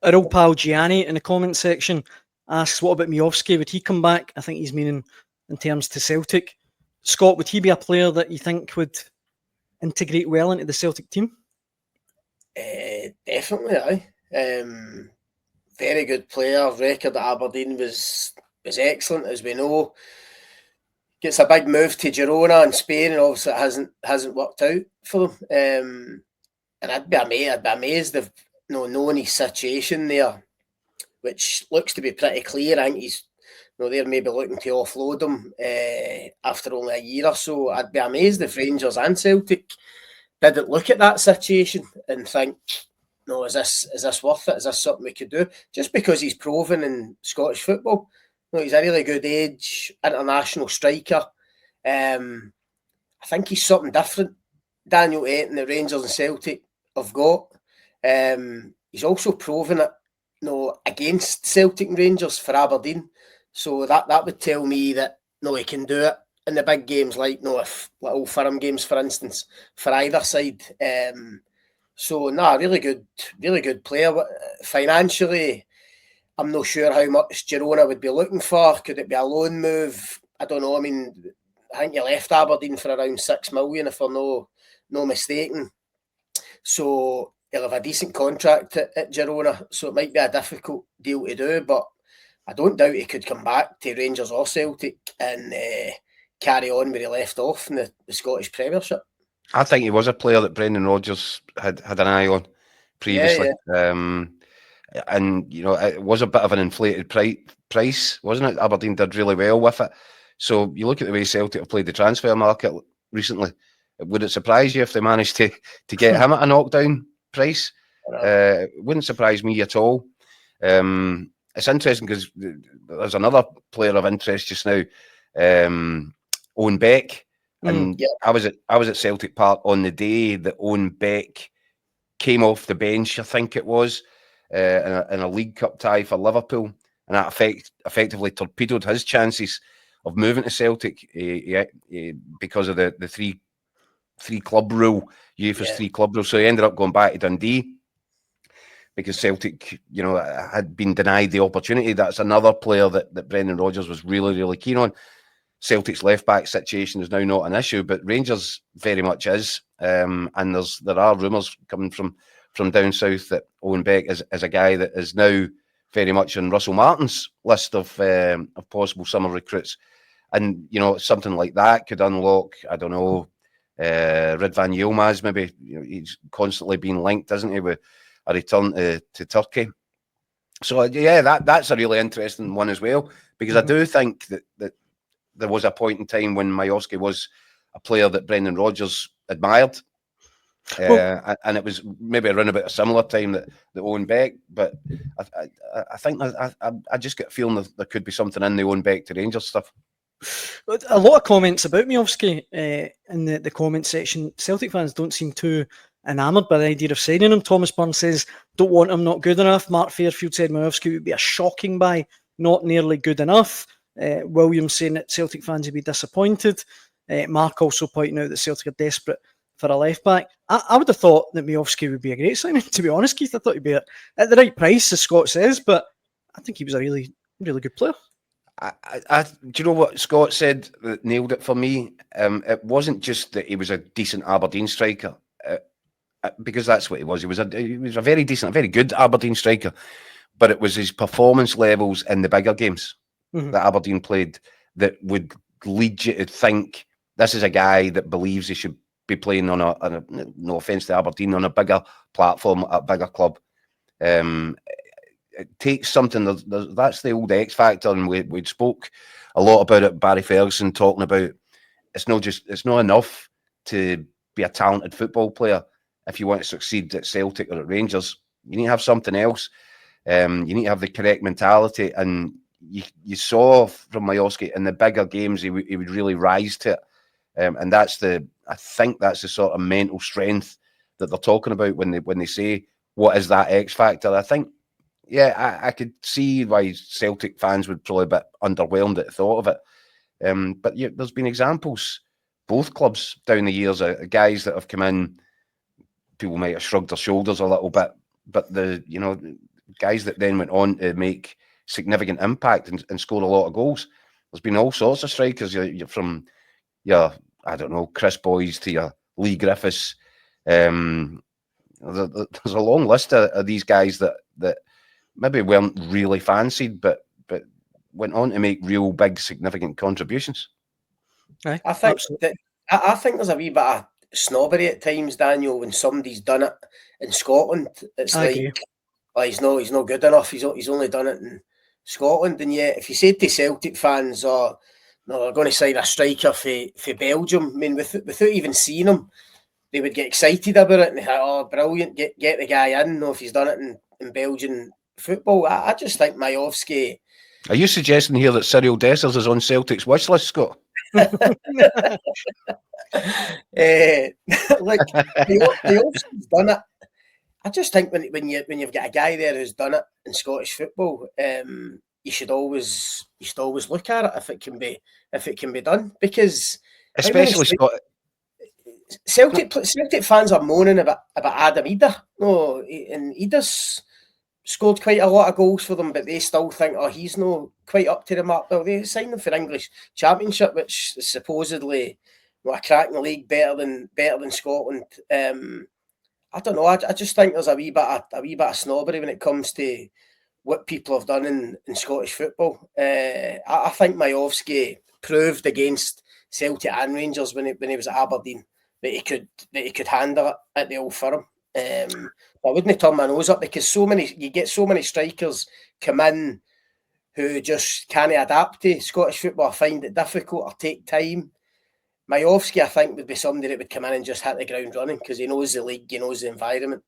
Our old pal Gianni in the comment section asks, what about Miovski? Would he come back? I think he's meaning in terms to Celtic. Scott, would he be a player that you think would integrate well into the Celtic team? Definitely, aye. Very good player. Record at Aberdeen was excellent, as we know. Gets a big move to Girona in Spain, and obviously it hasn't worked out for them. And I'd be amazed if knowing his situation there, which looks to be pretty clear. I think he's they're maybe looking to offload him after only a year or so. I'd be amazed if Rangers and Celtic didn't look at that situation and think, no, is this worth it? Is this something we could do? Just because he's proven in Scottish football. He's a really good age, international striker. I think he's something different. Daniel Ayton, the Rangers and Celtic have got. He's also proven it, against Celtic and Rangers for Aberdeen. So that would tell me that he can do it in the big games, like if little firm games, for instance, for either side. Really good player. Financially, I'm not sure how much Girona would be looking for. Could it be a loan move? I don't know. I mean, I think he left Aberdeen for around 6 million, if I'm no mistaken. So he'll have a decent contract at Girona. So it might be a difficult deal to do, but I don't doubt he could come back to Rangers or Celtic and carry on where he left off in the Scottish Premiership. I think he was a player that Brendan Rodgers had an eye on previously. Yeah. And, it was a bit of an inflated price, wasn't it? Aberdeen did really well with it. So you look at the way Celtic have played the transfer market recently. Would it surprise you if they managed to get him at a knockdown price? It wouldn't surprise me at all. It's interesting because there's another player of interest just now, Owen Beck. And I was at Celtic Park on the day that Owen Beck came off the bench, I think it was, in a League Cup tie for Liverpool, and that effectively torpedoed his chances of moving to Celtic because of the three club rule, UEFA's 3 club rule. So he ended up going back to Dundee because Celtic, had been denied the opportunity. That's another player that Brendan Rodgers was really, really keen on. Celtic's left-back situation is now not an issue, but Rangers very much is. And there are rumours coming from down south that Owen Beck is a guy that is now very much on Russell Martin's list of possible summer recruits. And, something like that could unlock, I don't know, Ridvan Yilmaz, maybe. He's constantly been linked, isn't he, with a return to Turkey. So, that's a really interesting one as well, because I do think that there was a point in time when Miovski was a player that Brendan Rodgers admired. And it was maybe around about a similar time that Owen Beck, but I think I just get a feeling that there could be something in the Owen Beck to Rangers stuff. A lot of comments about Miovski in the comment section. Celtic fans don't seem too enamoured by the idea of signing him. Thomas Byrne says, don't want him, not good enough. Mark Fairfield said Miovski would be a shocking buy, not nearly good enough. Williams saying that Celtic fans would be disappointed. Mark also pointing out that Celtic are desperate for a left back. I would have thought that Miovski would be a great signing, to be honest, Keith. I thought he'd be at the right price, as Scott says, but I think he was a really, really good player. Do you know what Scott said that nailed it for me? It wasn't just that he was a decent Aberdeen striker, because that's what he was. He was a very decent, a very good Aberdeen striker, but it was his performance levels in the bigger games that Aberdeen played that would lead you to think this is a guy that believes he should be playing on a no offence to Aberdeen, on a bigger platform at a bigger club. It takes something. That's the old X factor, and we spoke a lot about it. Barry Ferguson talking about it's not enough to be a talented football player if you want to succeed at Celtic or at Rangers. You need to have something else. You need to have the correct mentality, and you saw from Miovski in the bigger games he would really rise to it. And I think that's the sort of mental strength that they're talking about when they say what is that X factor. I think, I could see why Celtic fans would probably be a bit underwhelmed at the thought of it. But there's been examples, both clubs down the years, of guys that have come in. People might have shrugged their shoulders a little bit, but guys that then went on to make significant impact and score a lot of goals. There's been all sorts of strikers. You're from your, I don't know, Chris Boys to your Lee Griffiths. There's a long list of these guys that maybe weren't really fancied, but went on to make real big, significant contributions. Aye, I think absolutely. I think there's a wee bit of snobbery at times, Daniel, when somebody's done it in Scotland. It's I like, agree. oh, he's not good enough. He's only done it in Scotland. And yet, if you say to Celtic fans, oh, no, they're going to sign a striker for Belgium, I mean, without even seeing him, they would get excited about it and think, oh, brilliant, get the guy in. No, if he's done it in Belgian football. I just think Miovski. Are you suggesting here that Cyril Dessers is on Celtic's wish list, Scott? Look, Miovski's done it. I just think when you've got a guy there who's done it in Scottish football, you should always look at it if it can be done, because Especially Scott. Celtic fans are moaning about Adam Ida. No, and Ida's scored quite a lot of goals for them, but they still think, oh, he's not quite up to the mark. Well, they signed him for English Championship, which is supposedly a cracking league better than Scotland. I don't know. I just think there's a wee bit of snobbery when it comes to what people have done in Scottish football. I think Miovski proved against Celtic and Rangers when he was at Aberdeen that he could handle it at the Old Firm. I wouldn't turn my nose up, because you get so many strikers come in who just can't adapt to Scottish football, or find it difficult or take time. Miovski, I think, would be somebody that would come in and just hit the ground running, because he knows the league, he knows the environment.